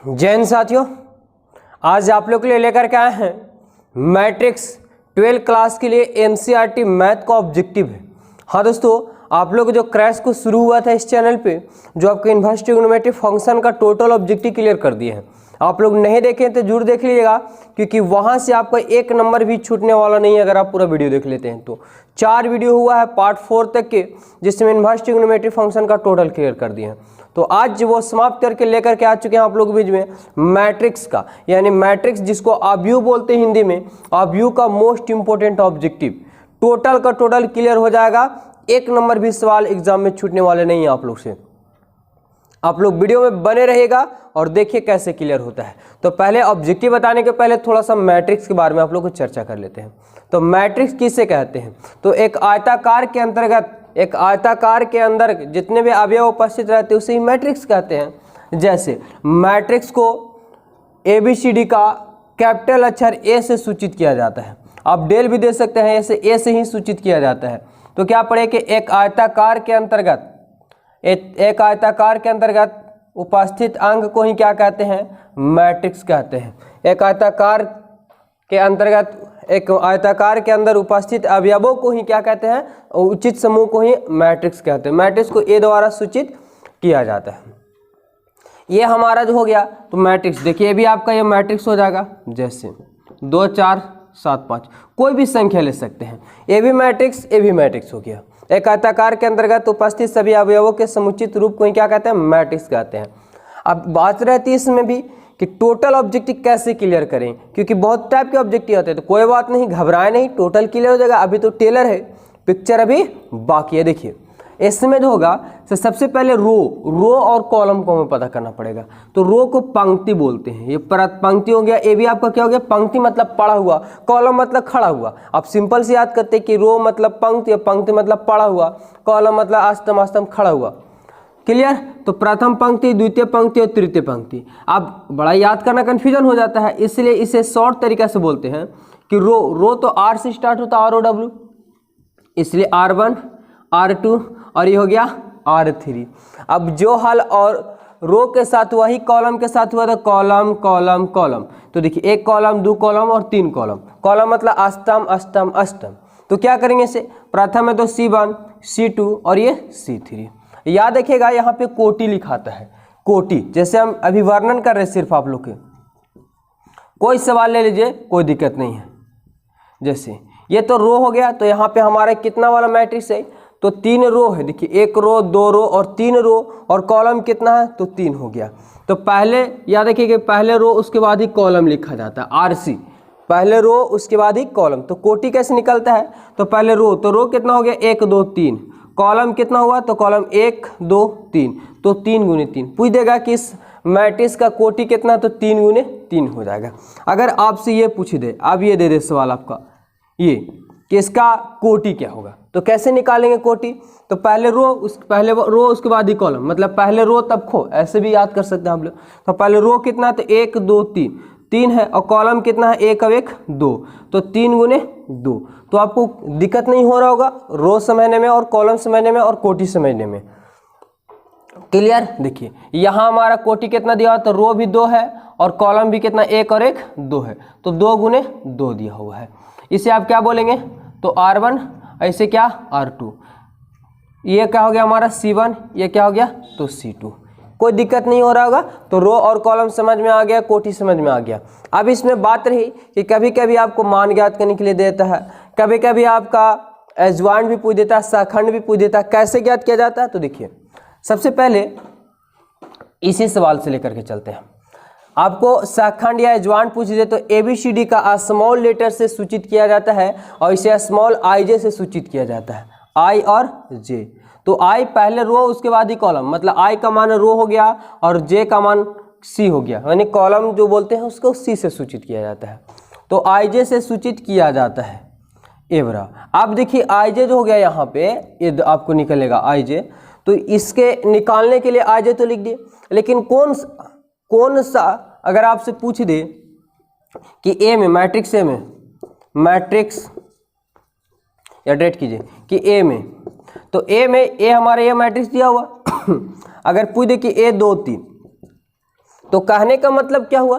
जय हिंद साथियों, आज आप लोग के लिए लेकर के आए हैं मैट्रिक्स 12 क्लास के लिए एनसीईआरटी मैथ का ऑब्जेक्टिव है। हाँ दोस्तों, आप लोग जो क्रैश को शुरू हुआ था इस चैनल पे, जो आपके इन्वर्स ट्रिग्नोमेट्री फंक्शन का टोटल ऑब्जेक्टिव क्लियर कर दिए हैं। आप लोग नहीं देखे तो जरूर देख लीजिएगा, क्योंकि वहाँ से आपका एक नंबर भी छूटने वाला नहीं है अगर आप पूरा वीडियो देख लेते हैं तो। 4 वीडियो हुआ है पार्ट 4 तक के, जिसमें इन्वर्स ट्रिग्नोमेट्री फंक्शन का टोटल क्लियर कर दिए हैं। तो आज वो समाप्त करके लेकर के आ चुके हैं आप लोग बीच में मैट्रिक्स का, यानी मैट्रिक्स जिसको आव्यूह बोलते हैं हिंदी में, आव्यूह का मोस्ट इंपोर्टेंट ऑब्जेक्टिव। टोटल का टोटल क्लियर हो जाएगा, एक नंबर भी सवाल एग्जाम में छूटने वाले नहीं है आप लोग से। आप लोग वीडियो में बने रहेगा और देखिए कैसे क्लियर होता है। तो पहले ऑब्जेक्टिव बताने के पहले थोड़ा सा मैट्रिक्स के बारे में आप लोग को चर्चा कर लेते हैं। तो मैट्रिक्स किसे कहते हैं? तो एक आयताकार के अंतर्गत, एक आयताकार के अंदर जितने भी अवयव उपस्थित रहते हैं उसे ही मैट्रिक्स कहते हैं। जैसे मैट्रिक्स को ABCD का कैपिटल अक्षर A से सूचित किया जाता है। आप डेल भी दे सकते हैं, ऐसे A से ही सूचित किया जाता है। तो क्या पढ़े कि एक आयताकार के अंतर्गत, एक आयताकार के अंतर्गत उपस्थित अंक को ही क्या कहते हैं? मैट्रिक्स कहते हैं। एक आयताकार के अंतर्गत, एक आयताकार के अंदर उपस्थित अवयवों को ही क्या कहते हैं? उचित समूह को ही मैट्रिक्स कहते हैं। मैट्रिक्स को A द्वारा सूचित किया जाता है। ये हमारा जो हो गया तो मैट्रिक्स, देखिए ये भी आपका ये मैट्रिक्स हो जाएगा। जैसे 2 4 7 5 कोई भी संख्या ले सकते हैं, ये भी मैट्रिक्स हो गया। एक आयताकार के अंतर्गत उपस्थित सभी अवयवों के समुचित रूप को ही क्या कहते हैं? मैट्रिक्स कहते हैं। अब बात रहती है इसमें भी कि टोटल ऑब्जेक्टिव कैसे क्लियर करें, क्योंकि बहुत टाइप के ऑब्जेक्टिव होते हैं। तो कोई बात नहीं, घबराए नहीं, टोटल क्लियर हो जाएगा। अभी तो टेलर है, पिक्चर अभी बाकी है। देखिए इसमें जो होगा तो सबसे पहले रो और कॉलम को हमें पता करना पड़ेगा। तो रो को पंक्ति बोलते हैं, ये पंक्ति हो गया। ये भी आपका क्या हो गया? पंक्ति मतलब पड़ा हुआ, कॉलम मतलब खड़ा हुआ। आप सिंपल से याद करते हैं कि रो मतलब पंक्ति, पंक्ति मतलब पड़ा हुआ, कॉलम मतलब अस्तम खड़ा हुआ। क्लियर? तो प्रथम पंक्ति, द्वितीय पंक्ति और तृतीय पंक्ति। आप बड़ा याद करना कन्फ्यूजन हो जाता है, इसलिए इसे शॉर्ट तरीका से बोलते हैं कि रो तो R से स्टार्ट होता है, ROW, इसलिए R1 R2 और ये हो गया R3। अब जो हल और रो के साथ वही कॉलम के साथ हुआ, तो कॉलम कॉलम कॉलम। तो देखिए 1 कॉलम 2 कॉलम और 3 कॉलम। कॉलम मतलब अष्टम। तो क्या करेंगे इसे? प्रथम है तो C1 C2 और ये C3। याद रखिएगा यहाँ पे कोटि लिखाता है, कोटि। जैसे हम अभी वर्णन कर रहे हैं सिर्फ आप लोग के, कोई सवाल ले लीजिए, कोई दिक्कत नहीं है। जैसे ये तो रो हो गया, तो यहाँ पे हमारा कितना वाला मैट्रिक्स है? तो 3 रो है। देखिए 1 रो 2 रो और 3 रो, और कॉलम कितना है? तो 3 हो गया। तो पहले याद रखिए कि पहले रो उसके बाद ही कॉलम लिखा जाता है, RC। पहले रो उसके बाद ही कॉलम। तो कोटि कैसे निकलता है? तो पहले रो, तो रो कितना हो गया? 1 2 3। कॉलम कितना हुआ? तो कॉलम 1 2 3, तो 3 गुने 3। पूछ देगा कि इस मैट्रिक्स का कोटि कितना? तो 3 गुने 3 हो जाएगा। अगर आपसे ये पूछ दे, अब ये दे दे सवाल आपका ये कि इसका कोटि क्या होगा, तो कैसे निकालेंगे कोटि? तो पहले रो उसके बाद ही कॉलम, मतलब पहले रो तब खो, ऐसे भी याद कर सकते हैं हम लोग। तो पहले रो कितना? तो 1 2 3 है, और कॉलम कितना है? 1 और 1 2, तो 3 गुने 2। तो आपको दिक्कत नहीं हो रहा होगा रो समझने में और कॉलम समझने में और कोटि समझने में। क्लियर? देखिए यहाँ हमारा कोटि कितना दिया हुआ? तो रो भी 2 है और कॉलम भी कितना? 1 और 1 2 है, तो 2 गुने 2 दिया हुआ है। इसे आप क्या बोलेंगे? तो R1, ऐसे क्या? R2। ये क्या हो गया हमारा? C1। ये क्या हो गया? तो C2। कोई दिक्कत नहीं हो रहा होगा। तो रो और कॉलम समझ में आ गया, कोटि समझ में आ गया। अब इसमें बात रही कि कभी कभी आपको मान ज्ञात करने के लिए देता है, कभी कभी आपका एडज्वाइंट भी पूछ देता है, सहखंड भी पूछ देता है। कैसे ज्ञात किया जाता है? तो देखिए सबसे पहले इसी सवाल से लेकर के चलते हैं। आपको सहखंड या एडज्वाइंट पूछ दे तो ABCD का स्मॉल लेटर से सूचित किया जाता है और इसे स्मॉल IJ से सूचित किया जाता है, I और J। तो I पहले रो उसके बाद ही कॉलम, मतलब I का मान रो हो गया और J का मान C हो गया, यानी कॉलम जो बोलते हैं उसको C से सूचित किया जाता है। तो IJ से सूचित किया जाता है एवरा। अब देखिए IJ जो हो गया यहाँ पे, ये आपको निकलेगा IJ। तो इसके निकालने के लिए IJ तो लिख दिए, लेकिन कौन सा अगर आपसे पूछ दे कि A में, मैट्रिक्स A में, मैट्रिक्स या डेट कीजिए कि A में, तो A में, A हमारा ये मैट्रिक्स दिया हुआ अगर पूछ दे कि A 2 3, तो कहने का मतलब क्या हुआ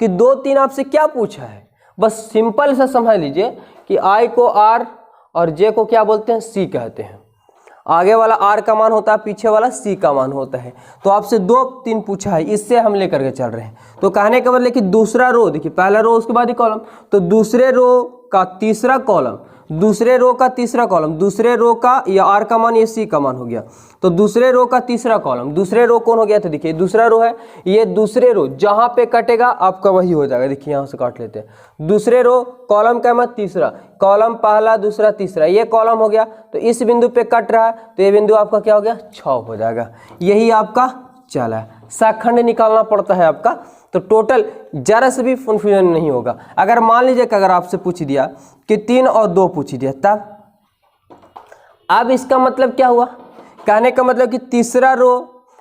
कि 2 3 आपसे क्या पूछा है, बस सिंपल सा समझ लीजिए कि I को R और J को क्या बोलते हैं, C कहते हैं। आगे वाला R का मान होता है, पीछे वाला C का मान होता है। तो आपसे 2 3 पूछा है, इससे हम लेकर के चल रहे हैं। तो कहने का मतलब कि दूसरा रो, देखिए पहला रो उसके बाद ही कॉलम, तो दूसरे रो का तीसरा कॉलम, दूसरे रो का तीसरा कॉलम, दूसरे रो का, ये R का मान ये C का मान हो गया, तो दूसरे रो का तीसरा कॉलम, दूसरे रो कौन हो गया, तो देखिए दूसरा रो है, ये दूसरे रो जहां पे कटेगा आपका वही हो जाएगा। देखिए यहां से काट लेते हैं, दूसरे रो कॉलम का मतलब तीसरा कॉलम, पहला दूसरा तीसरा, ये कॉलम हो गया, तो इस बिंदु पे कट रहा है, तो ये बिंदु आपका क्या हो गया, 6 हो जाएगा। यही आपका चला है, शाखंड निकालना पड़ता है आपका, तो टोटल जरा से भी कन्फ्यूजन नहीं होगा। अगर मान लीजिए कि अगर आपसे पूछ दिया कि 3 और 2 पूछ दिया, तब अब इसका मतलब क्या हुआ, कहने का मतलब कि तीसरा रो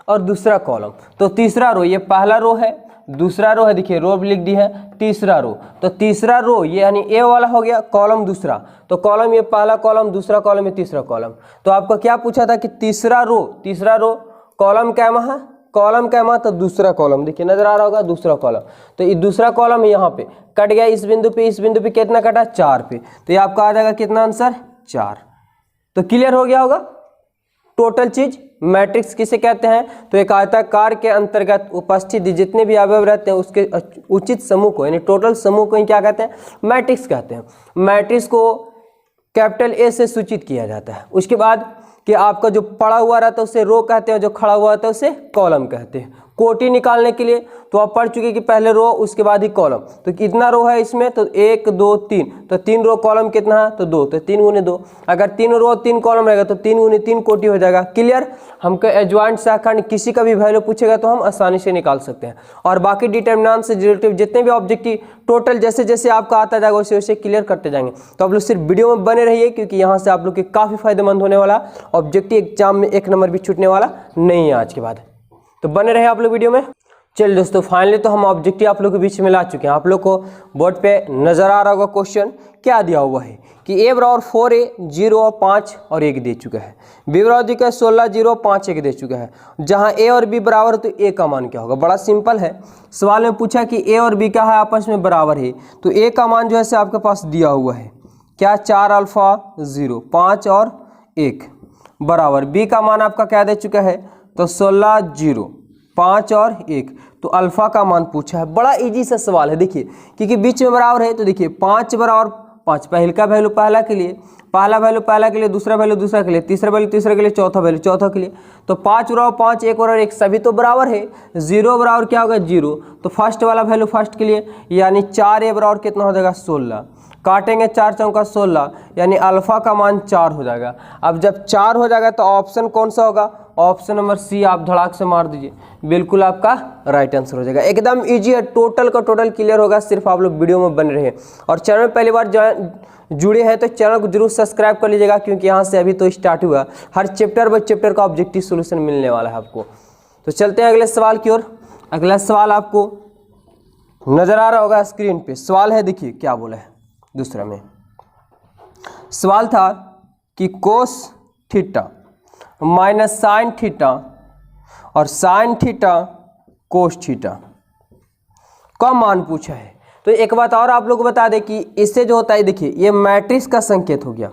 और दूसरा कॉलम, तो तीसरा रो ये पहला रो है, दूसरा रो है, देखिए रो भी लिख दी है, तीसरा रो, तो तीसरा रो ये यानी ए वाला हो गया, कॉलम दूसरा, तो कॉलम ये पहला कॉलम, दूसरा कॉलम ये तीसरा कॉलम। तो आपको क्या पूछा था कि तीसरा रो कॉलम कैमा है, कॉलम कैमा, तो दूसरा कॉलम, देखिए नजर आ रहा होगा दूसरा कॉलम, तो ये दूसरा कॉलम यहाँ पे कट गया, इस बिंदु पे कितना कटा, 4 पे, तो ये आपका आ जाएगा कितना आंसर, 4। तो क्लियर हो गया होगा टोटल चीज। मैट्रिक्स किसे कहते हैं, तो एक आयताकार के अंतर्गत उपस्थित जितने भी अवयव रहते हैं उसके उचित समूह को, यानी टोटल समूह को ही क्या कहते हैं, मैट्रिक्स कहते हैं। मैट्रिक्स को कैपिटल ए से सूचित किया जाता है। उसके बाद कि आपका जो पड़ा हुआ रहता है उसे रो कहते हैं, जो खड़ा हुआ रहता है उसे कॉलम कहते हैं। कोटि निकालने के लिए तो आप पढ़ चुके कि पहले रो उसके बाद ही कॉलम, तो कितना रो है इसमें, तो 1 2 3, तो 3 रो कॉलम कितना है, तो 2, तो 3 गुने 2, अगर 3 रो 3 कॉलम रहेगा तो 3 गुने 3 कोटि हो जाएगा। क्लियर, हमको एडजॉइंट शाखाखंड किसी का भी वैल्यू पूछेगा तो हम आसानी से निकाल सकते हैं। और बाकी डिटर्मिनेंट से रिलेटिव जितने भी ऑब्जेक्टिव टोटल जैसे जैसे आपका आता जाएगा वैसे वैसे क्लियर करते जाएंगे। तो आप लोग सिर्फ वीडियो में बने रहिए, क्योंकि यहाँ से आप लोग के काफ़ी फायदेमंद होने वाला, ऑब्जेक्टिव एग्जाम में 1 नंबर भी छूटने वाला नहीं है आज के बाद, तो बने रहे आप लोग वीडियो में। चलिए दोस्तों, फाइनली तो हम ऑब्जेक्टिव आप लोग के बीच में ला चुके हैं। आप लोग को बोर्ड पे नजर आ रहा होगा क्वेश्चन क्या दिया हुआ है कि a बराबर 4a 0 और 5 और 1 दे चुका है, b बराबर दिया 16 0 5 1 दे चुका है। जहां a और b बराबर है तो a का मान क्या होगा, बड़ा सिंपल है। सवाल में पूछा कि a और b क्या है, आपस में बराबर है, तो a का मान जो है से आपके पास दिया हुआ है क्या, 4 अल्फा 0 5 और 1 बराबर, b का मान आपका क्या दे चुका है, तो 16 0 5 और 1, तो अल्फा का मान पूछा है। बड़ा इजी सा सवाल है, देखिए क्योंकि बीच में बराबर है, तो देखिए 5 बराबर 5, पहले का वैल्यू पहला के लिए, पहला वैल्यू पहला के लिए, दूसरा वैल्यू दूसरा के लिए, तीसरा वैल्यू तीसरा के लिए, चौथा वैल्यू चौथा के लिए, तो 5 बराबर 5 1 और 1 सभी तो बराबर है। 0 बराबर क्या होगा 0, तो फर्स्ट वाला वैल्यू फर्स्ट के लिए, यानी 4a बराबर कितना हो जाएगा 16, काटेंगे 4 चौका 16, यानी अल्फा का मान 4 हो जाएगा। अब जब 4 हो जाएगा तो ऑप्शन कौन सा होगा, ऑप्शन नंबर सी आप धड़ाक से मार दीजिए, बिल्कुल आपका राइट आंसर हो जाएगा। एकदम इजी है, टोटल का टोटल क्लियर होगा, सिर्फ आप लोग वीडियो में बने रहे। और चैनल में पहली बार जुड़े हैं तो चैनल को जरूर सब्सक्राइब कर लीजिएगा, क्योंकि यहाँ से अभी तो स्टार्ट हुआ, हर चैप्टर बाय चैप्टर का ऑब्जेक्टिव सोल्यूशन मिलने वाला है आपको। तो चलते हैं अगले सवाल की ओर। अगला सवाल आपको नजर आ रहा होगा स्क्रीन पे, सवाल है देखिए क्या बोला है। दूसरा में सवाल था कि cos theta minus sine theta और साइन थीटा कोस थीटा का मान पूछा है। तो एक बात और आप लोग को बता दें कि इससे जो होता है, देखिए ये मैट्रिक्स का संकेत हो गया,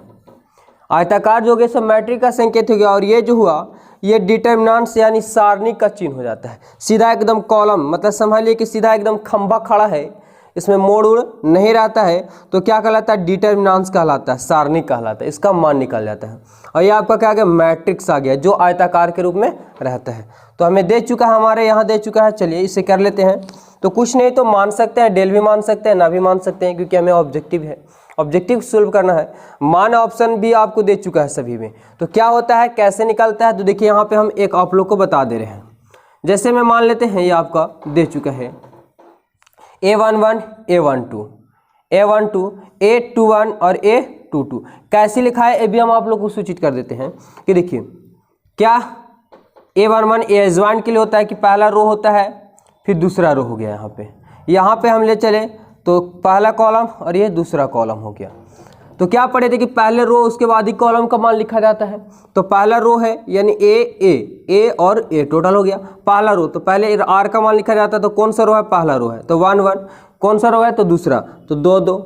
आयताकार जो हो गया सब मैट्रिक्स का संकेत हो गया, और ये जो हुआ ये डिटर्मिनेंट्स यानी सारणी का चिन्ह हो जाता है। सीधा एकदम कॉलम, मतलब समझ कि सीधा एकदम खंभा खड़ा है, इसमें मोड़ उड़ नहीं रहता है, तो क्या कहलाता है, डिटर्मिनेंट्स कहलाता है, सारणी कहलाता है, इसका मान निकल जाता है। और ये आपका क्या आ गया, मैट्रिक्स आ गया, जो आयताकार के रूप में रहता है। तो हमें दे चुका है, हमारे यहाँ दे चुका है, चलिए इसे कर लेते हैं। तो कुछ नहीं तो मान सकते हैं, डेल भी मान सकते हैं, ना भी मान सकते हैं, क्योंकि हमें ऑब्जेक्टिव है, ऑब्जेक्टिव सोल्व करना है। मान ऑप्शन भी आपको दे चुका है सभी में। तो क्या होता है, कैसे निकलता है, तो देखिए यहाँ पे हम एक आप लोग को बता दे रहे हैं। जैसे में मान लेते हैं ये आपका दे चुका है A11 A12 A12 A21 और A22, कैसे लिखा है ये भी हम आप लोग को सूचित कर देते हैं कि देखिए क्या A11 A1 के लिए होता है कि पहला रो होता है फिर दूसरा रो हो गया, यहाँ पे हम ले चले तो पहला कॉलम और ये दूसरा कॉलम हो गया। तो क्या पढ़े थे कि पहले रो उसके बाद ही कॉलम का मान लिखा जाता है। तो पहला रो है यानी ए और ए टोटल हो गया पहला रो। तो पहले आर का मान लिखा जाता है, तो कौन सा रो है, पहला रो है, तो 1 1। कौन सा रो है, तो दूसरा, तो 2 2।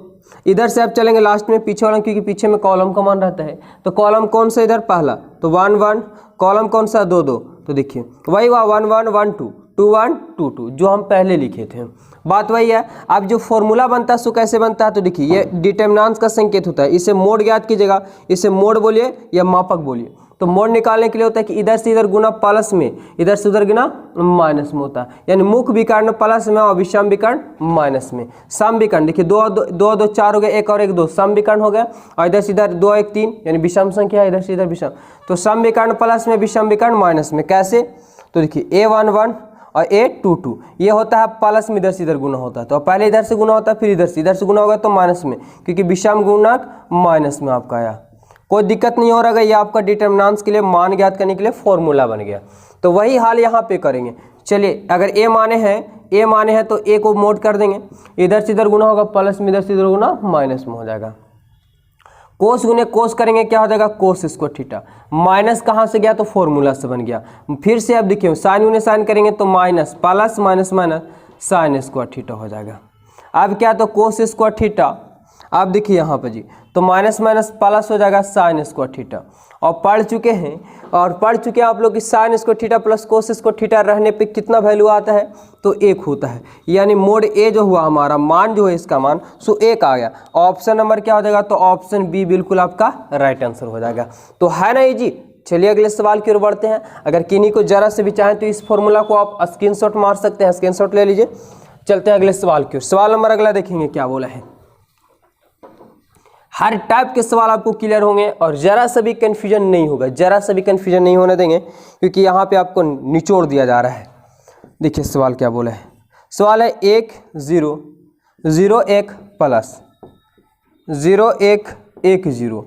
इधर से आप चलेंगे लास्ट में पीछे वाला, क्योंकि पीछे में कॉलम का मान रहता है। तो कॉलम कौन सा इधर, पहला, तो 1 1। कॉलम कौन सा, 2 2। तो देखिए वही हुआ 1 1 1 2 2 1 2 2 जो हम पहले लिखे थे, बात वही है। अब जो फॉर्मूला बनता है सो कैसे बनता है, तो देखिए ये डिटर्मिनेंट का संकेत होता है। इसे मोड ज्ञात कीजिएगा, इसे मोड बोलिए या मापक बोलिए। तो मोड निकालने के लिए होता है कि इधर से इधर गुना प्लस में, इधर से उधर गुना माइनस में होता है। यानी मुख्य विकर्ण प्लस में और विषम विकर्ण माइनस में। सम विकर्ण देखिए 2 2 4 हो गया, 1 और 1 2, सम विकर्ण हो गया। और इधर से इधर 2 1 3 यानी विषम संख्या है, इधर से इधर विषम। तो सम विकर्ण प्लस में, विषम विकर्ण माइनस में। कैसे, तो देखिए A1 1 और A2 2 ये होता है प्लस में, इधर से इधर गुना होता है। तो पहले इधर से गुना होता है, फिर इधर से गुना होगा तो माइनस में, क्योंकि विषम गुणक माइनस में आपका आया। कोई दिक्कत नहीं हो रहा है, ये आपका डिटर्मिनेंट्स के लिए मान ज्ञात करने के लिए फॉर्मूला बन गया। तो वही हाल यहाँ पे करेंगे। चलिए अगर ए माने हैं तो ए को मोड कर देंगे, इधर से इधर गुना होगा प्लस में, इधर से इधर गुना माइनस में हो जाएगा। कोस गुने कोस करेंगे, क्या हो जाएगा, कोस स्क्वायर थीटा। माइनस कहाँ से गया, तो फॉर्मूला से बन गया। फिर से अब देखिए साइन गुने साइन करेंगे तो minus plus minus minus sine square theta हो जाएगा। अब क्या, तो कोस स्क्वायर थीटा। आप देखिए यहाँ पर जी, तो माइनस माइनस प्लस हो जाएगा साइन स्क्वायर थीटा। और पढ़ चुके हैं आप लोग कि sine square theta plus cos square theta रहने पे कितना वैल्यू आता है, तो 1 होता है। यानी मोड ए जो हुआ हमारा मान जो है, इसका मान सो 1 आ गया। ऑप्शन नंबर क्या हो जाएगा, तो ऑप्शन बी बिल्कुल आपका राइट आंसर हो जाएगा। तो है ना जी। चलिए अगले सवाल की ओर बढ़ते हैं। अगर किन्हीं को जरा से भी चाहें तो इस फॉर्मूला को आप स्क्रीनशॉट मार सकते हैं, स्क्रीनशॉट ले लीजिए। चलते हैं अगले सवाल की ओर। सवाल नंबर अगला देखेंगे क्या बोला है। हर टाइप के सवाल आपको क्लियर होंगे और जरा सा भी कन्फ्यूजन नहीं होगा, जरा सा भी कन्फ्यूजन नहीं होने देंगे, क्योंकि यहाँ पे आपको निचोड़ दिया जा रहा है। देखिए सवाल क्या बोला है। सवाल है 1 0 0 1 प्लस 0 1 1 0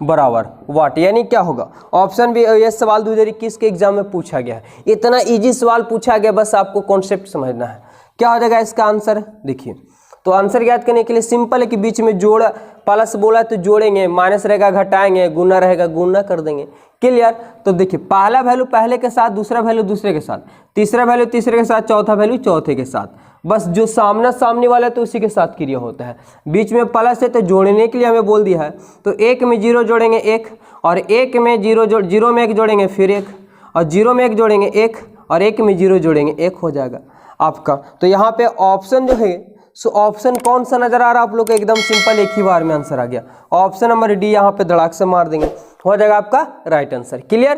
बराबर वाट, यानी क्या होगा। ऑप्शन भी, ये सवाल 2021 के एग्जाम में पूछा गया है। इतना इजी सवाल पूछा गया, बस आपको कॉन्सेप्ट समझना है। क्या हो जाएगा इसका आंसर, देखिए। तो आंसर याद करने के लिए सिंपल है कि बीच में जोड़ प्लस बोला तो जोड़ेंगे, माइनस रहेगा घटाएंगे, गुना रहेगा गुना कर देंगे, क्लियर। तो देखिए पहला वैल्यू पहले के साथ, दूसरा वैल्यू दूसरे के साथ, तीसरा वैल्यू तीसरे के साथ, चौथा वैल्यू चौथे के साथ। बस जो सामना सामने वाला है तो उसी के साथ क्रिया होता है। बीच में प्लस है तो जोड़ने के लिए हमें बोल दिया है। तो 1 में 0 जोड़ेंगे 1, और 1 में 0 में 1 जोड़ेंगे फिर 1, और 0 में 1 जोड़ेंगे 1, और 1 में 0 जोड़ेंगे 1 हो जाएगा आपका। तो यहाँ पे ऑप्शन जो है, सो ऑप्शन कौन सा नजर आ रहा है आप लोग को, एकदम सिंपल, एक ही बार में आंसर आ गया। ऑप्शन नंबर डी यहाँ पे धड़ाक से मार देंगे, हो जाएगा आपका राइट आंसर, क्लियर।